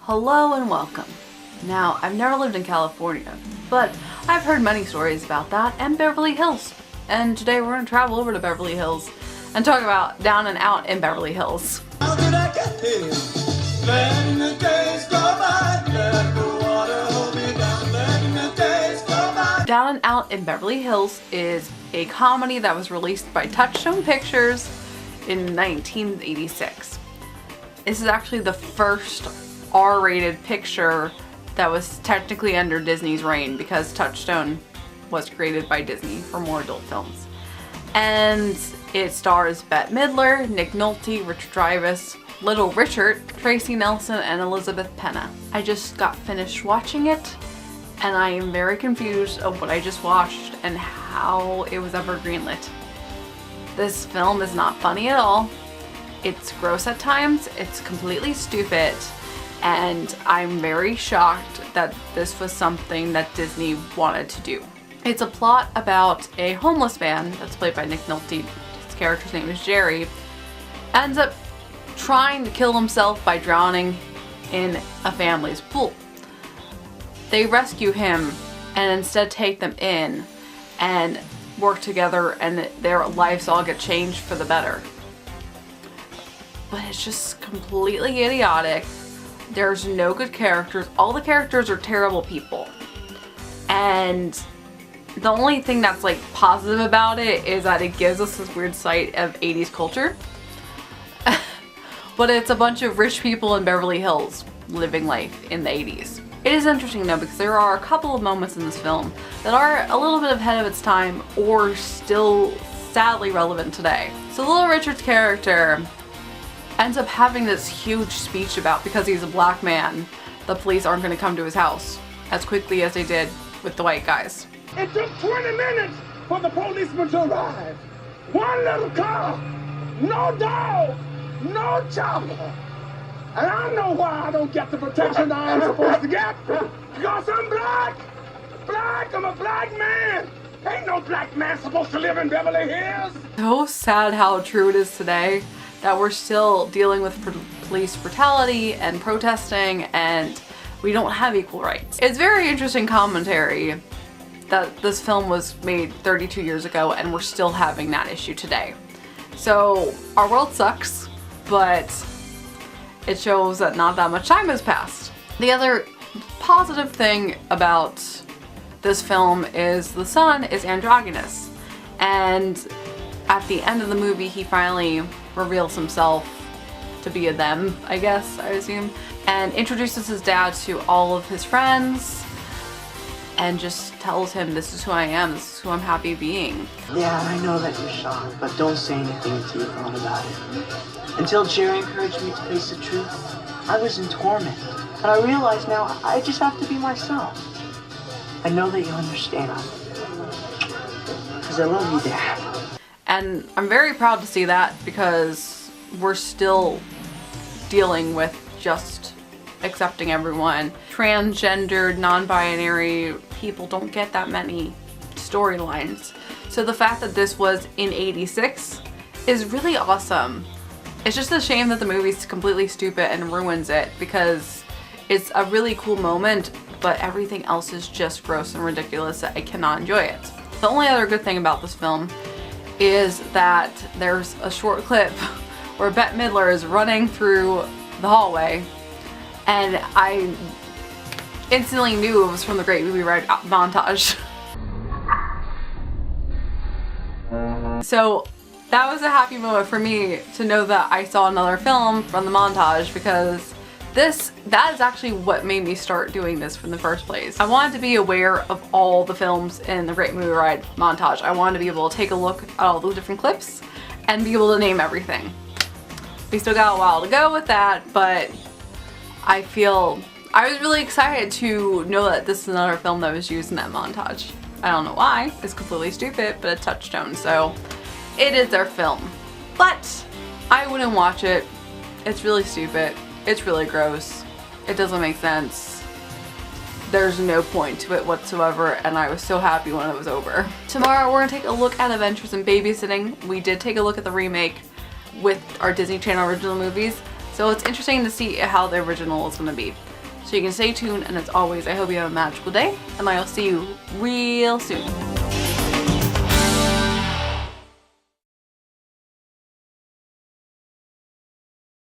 Hello and welcome. Now, I've never lived in California, but I've heard many stories about that and Beverly Hills. And today we're going to travel over to Beverly Hills and talk about Down and Out in Beverly Hills. How did I get here? Letting the days go by, let the water hold me down, letting the days go by. Down and Out in Beverly Hills is a comedy that was released by Touchstone Pictures in 1986. This is actually the first R-rated picture that was technically under Disney's reign because Touchstone was created by Disney for more adult films. And it stars Bette Midler, Nick Nolte, Richard Dreyfuss, Little Richard, Tracy Nelson, and Elizabeth Penna. I just got finished watching it and I am very confused of what I just watched and how it was ever greenlit. This film is not funny at all. It's gross at times, it's completely stupid, and I'm very shocked that this was something that Disney wanted to do. It's a plot about a homeless man that's played by Nick Nolte. His character's name is Jerry. Ends up trying to kill himself by drowning in a family's pool. They rescue him and instead take them in and work together, and their lives all get changed for the better. But it's just completely idiotic. There's no good characters. All the characters are terrible people. And the only thing that's like positive about it is that it gives us this weird sight of 80s culture. But it's a bunch of rich people in Beverly Hills living life in the 80s. It is interesting though because there are a couple of moments in this film that are a little bit ahead of its time or still sadly relevant today. So Little Richard's character ends up having this huge speech about because he's a black man, the police aren't going to come to his house as quickly as they did with the white guys. It took 20 minutes for the policeman to arrive. One little car, no dog, no chopper. And I know why I don't get the protection I'm supposed to get. Because I'm black. I'm a black man. Ain't no black man supposed to live in Beverly Hills. So sad how true it is today that we're still dealing with police brutality and protesting, and we don't have equal rights. It's very interesting commentary that this film was made 32 years ago and we're still having that issue today. So our world sucks, but it shows that not that much time has passed. The other positive thing about this film is the son is androgynous, and at the end of the movie he finally reveals himself to be a them, I guess, I assume, and introduces his dad to all of his friends and just tells him, this is who I am, this is who I'm happy being. Yeah, I know that you're shocked, but don't say anything to your phone about it. Until Jerry encouraged me to face the truth, I was in torment. And I realize now I just have to be myself. I know that you'll understand. Because I love you, Dad. And I'm very proud to see that because we're still dealing with just accepting everyone. Transgendered, non-binary people don't get that many storylines. So the fact that this was in '86 is really awesome. It's just a shame that the movie's completely stupid and ruins it because it's a really cool moment, but everything else is just gross and ridiculous that I cannot enjoy it. The only other good thing about this film is that there's a short clip where Bette Midler is running through the hallway, and I instantly knew it was from the Great Movie Ride montage. So that was a happy moment for me to know that I saw another film from the montage, because that is actually what made me start doing this from the first place. I wanted to be aware of all the films in the Great Movie Ride montage. I wanted to be able to take a look at all those different clips and be able to name everything. We still got a while to go with that, but I was really excited to know that this is another film that was used in that montage. I don't know why, it's completely stupid, but it's Touchstone, so it is their film. But I wouldn't watch it. It's really stupid. It's really gross. It doesn't make sense. There's no point to it whatsoever, and I was so happy when it was over. Tomorrow we're gonna take a look at Adventures in Babysitting. We did take a look at the remake with our Disney Channel original movies. So it's interesting to see how the original is going to be. So you can stay tuned, and as always, I hope you have a magical day, and I'll see you real soon.